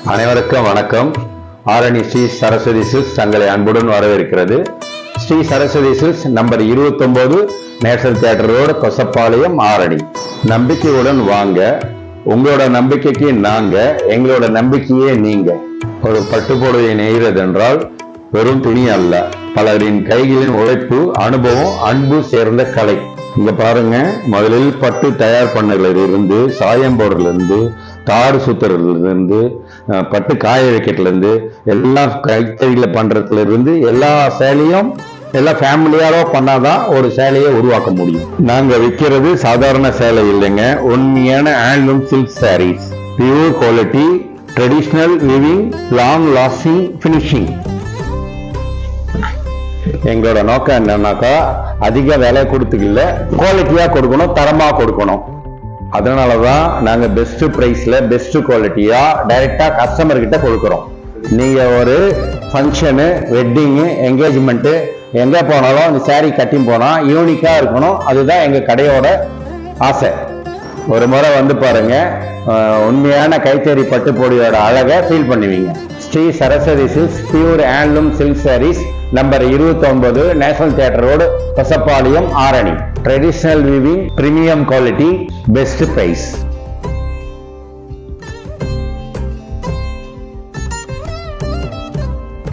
அனைவருக்கும் வணக்கம். ஆரணி ஸ்ரீ சரஸ்வதி சில்க்ஸ் தங்களை அன்புடன் வரவேற்கிறது. Sri Saraswathi silks number 29 national theatre road, Kosapalayam, Arani. நம்பிக்கையுடன் வாங்க. உங்களோட நம்பிக்கைக்கு நாங்க, எங்களோட நம்பிக்கையே நீங்க. ஒரு பட்டுப்புடவை நெய்கிறது என்றால் வெறும் துணி அல்ல, பலரின் கைகளின் உழைப்பு, அனுபவம், அன்பு சேர்ந்த கலை. இங்க பாருங்க, முதலில் பட்டு தயார் பண்ணல இருந்து, சாயம் போடுறதுல இருந்து, தாறு சுத்துறதுல இருந்து, பட்டு காய வைக்கிறதுல இருந்து, எல்லாம் கைத்தறியில பண்றதுல இருந்து, எல்லா சேலையும் எல்லாம் ஃபேமிலியாரோ பண்ணாதான் ஒரு சேலையை உருவாக்க முடியும். நாங்க விற்கிறது சாதாரண சேலை இல்லைங்க, உண்மையான handloom silk saris, pure quality, traditional weaving, long lasting finishing. எங்களோட நோக்கம் என்னன்னாக்கா, அதிக விலை கொடுத்துக்கல, குவாலிட்டியா கொடுக்கணும், தரமா கொடுக்கணும். அதனாலதான் நாங்க பெஸ்ட் பிரைஸ்ல பெஸ்ட் குவாலிட்டியா டைரக்டா கஸ்டமர் கிட்ட கொடுக்கிறோம். நீங்க ஒரு ஃபங்க்ஷனு, வெட்டிங்கு, என்கேஜ்மெண்ட் எங்க போனாலும் அந்த சாரீ கட்டி போனா யூனிக்கா இருக்கணும். அதுதான் எங்க கடையோட ஆசை. ஒரு முறை வந்து பாருங்க, உண்மையான கைத்தறி பட்டுப்பொடியோட அழகை ஃபீல் பண்ணுவீங்க. Sri Saraswathi silks pure handloom silk saris number 29 national theatre road, Kosapalayam, Arani. Traditional weaving, premium quality, best price.